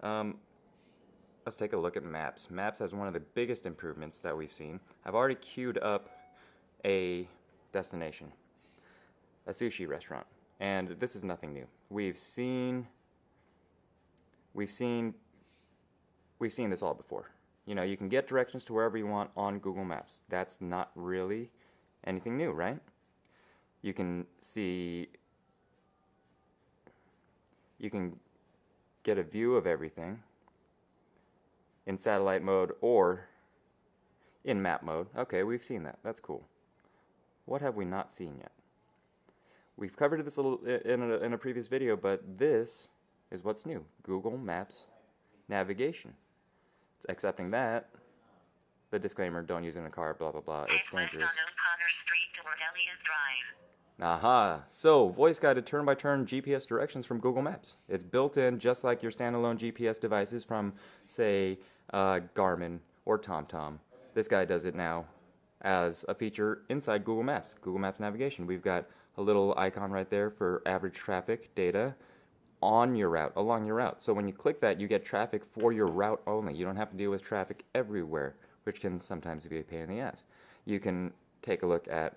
Let's take a look at Maps. Maps has one of the biggest improvements that we've seen. I've already queued up a destination, a sushi restaurant, and this is nothing new. We've seen this all before. You know, you can get directions to wherever you want on Google Maps. That's not really anything new, right? You can get a view of everything in satellite mode or in map mode. Okay, we've seen that. That's cool. What have we not seen yet? We've covered this a little in a previous video, but this is what's new. Google Maps navigation. Accepting that, the disclaimer, don't use it in a car, blah, blah, blah, it's dangerous. West on O'Connor Street toward Elliott Drive. Aha! So, voice-guided turn-by-turn GPS directions from Google Maps. It's built in just like your standalone GPS devices from, say, Garmin or TomTom. This guy does it now as a feature inside Google Maps, Google Maps navigation. We've got a little icon right there for average traffic data on your route, along your route. So when you click that, you get traffic for your route only. You don't have to deal with traffic everywhere, which can sometimes be a pain in the ass. You can take a look at,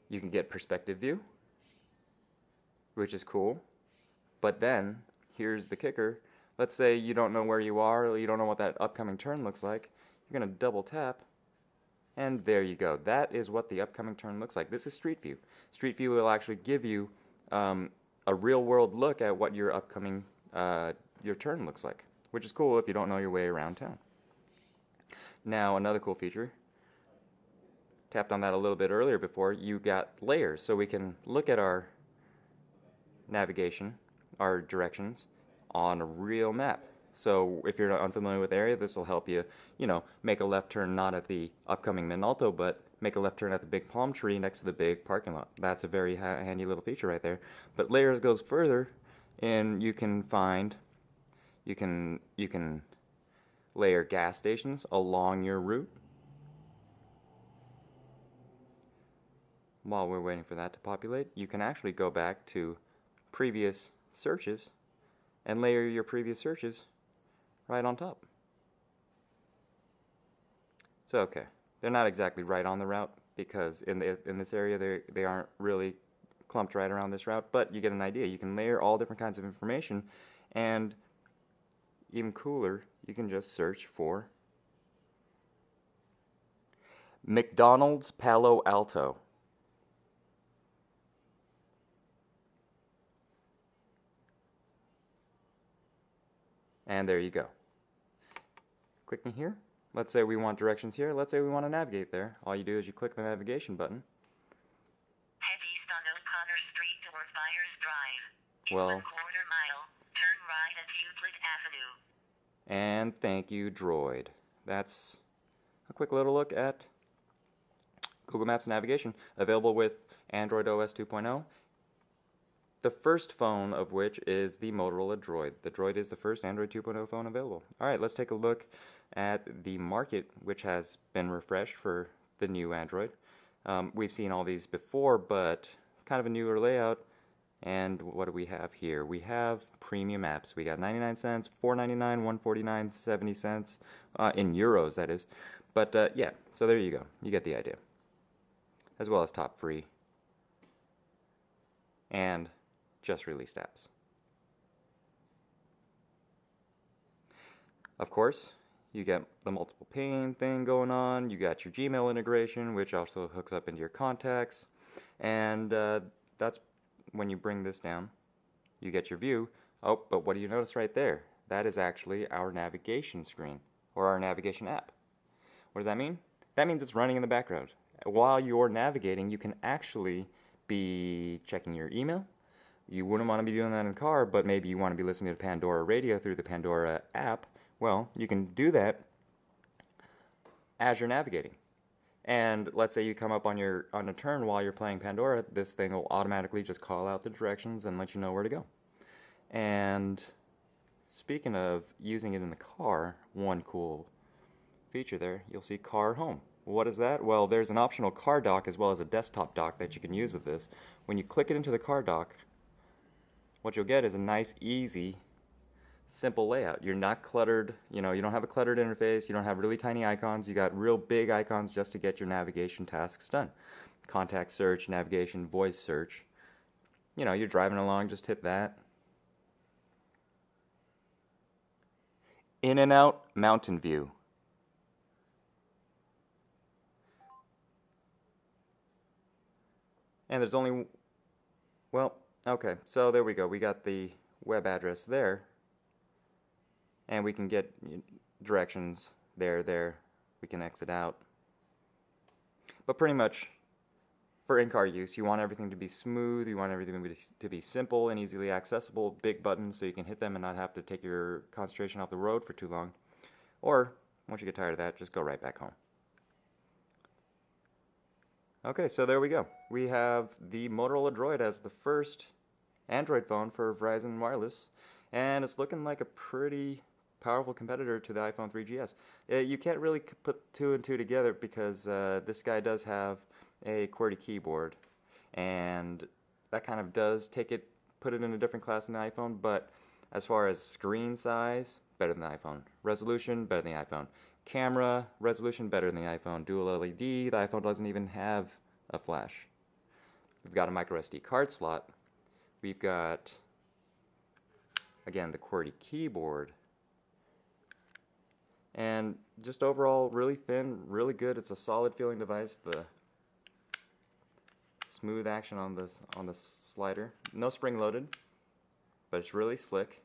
you can get perspective view, which is cool. But then, here's the kicker. Let's say you don't know where you are, or you don't know what that upcoming turn looks like. You're going to double tap, and there you go. That is what the upcoming turn looks like. This is Street View. Street View will actually give you a real-world look at what your upcoming your turn looks like, which is cool if you don't know your way around town. Now, another cool feature, tapped on that a little bit earlier before, you got layers, so we can look at our navigation, our directions, on a real map. So if you're unfamiliar with the area, this will help you, make a left turn not at the upcoming Minalto, but make a left turn at the big palm tree next to the big parking lot. That's a very handy little feature right there. But layers goes further, and you can layer gas stations along your route. While we're waiting for that to populate, you can actually go back to previous searches and layer your previous searches right on top. So okay, they're not exactly right on the route because in this area they aren't really clumped right around this route, but you get an idea. You can layer all different kinds of information, and even cooler, you can just search for McDonald's Palo Alto. And there you go. Clicking here. Let's say we want directions here. Let's say we want to navigate there. All you do is you click the navigation button. Head east on O'Connor Street toward Byers Drive. Well, 1/4 mile, turn right at Euclid Avenue. And thank you, Droid. That's a quick little look at Google Maps navigation, available with Android OS 2.0. The first phone of which is the Motorola Droid. The Droid is the first Android 2.0 phone available. Alright, let's take a look at the market, which has been refreshed for the new Android. We've seen all these before, but kind of a newer layout. And what do we have here? We have premium apps. We got 99 cents, $4.99, $1.49, 70 cents, in euros, that is. But yeah, so there you go. You get the idea. As well as top free and just released apps. Of course, you get the multiple pane thing going on. You got your Gmail integration, which also hooks up into your contacts. And that's when you bring this down, you get your view. Oh, but what do you notice right there? That is actually our navigation screen, or our navigation app. What does that mean? That means it's running in the background. While you're navigating, you can actually be checking your email. You wouldn't want to be doing that in the car, but maybe you want to be listening to Pandora radio through the Pandora app. Well, you can do that as you're navigating. And let's say you come up on a turn while you're playing Pandora, this thing will automatically just call out the directions and let you know where to go. And speaking of using it in the car, one cool feature there, you'll see Car Home. What is that? Well, there's an optional car dock as well as a desktop dock that you can use with this. When you click it into the car dock, what you'll get is a nice, easy, simple layout. You're not cluttered, you know, you don't have a cluttered interface, you don't have really tiny icons, you got real big icons just to get your navigation tasks done. Contact search, navigation, voice search. You know, you're driving along, just hit that. In and out mountain view. And there's only, well, okay, so there we go. We got the web address there. And we can get directions there. We can exit out. But pretty much, for in-car use, you want everything to be smooth, you want everything to be simple and easily accessible, big buttons so you can hit them and not have to take your concentration off the road for too long. Or, once you get tired of that, just go right back home. Okay, so there we go. We have the Motorola Droid as the first Android phone for Verizon Wireless, and it's looking like a pretty powerful competitor to the iPhone 3GS. You can't really put two and two together because this guy does have a QWERTY keyboard, and that kind of does put it in a different class than the iPhone, but as far as screen size, better than the iPhone. Resolution, better than the iPhone. Camera, resolution, better than the iPhone. Dual LED, the iPhone doesn't even have a flash. We've got a micro SD card slot. We've got, again, the QWERTY keyboard. And just overall, really thin, really good. It's a solid feeling device. The smooth action on the slider. No spring loaded, but it's really slick.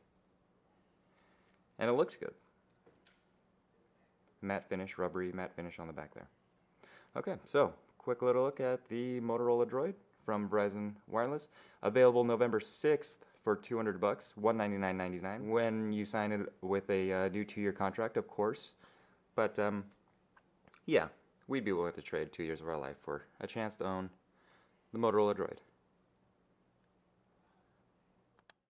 And it looks good. Matte finish, rubbery matte finish on the back there. Okay, so quick little look at the Motorola Droid from Verizon Wireless. Available November 6th for $200, $199.99 when you sign it with a new 2-year contract, of course. But yeah, we'd be willing to trade 2 years of our life for a chance to own the Motorola Droid.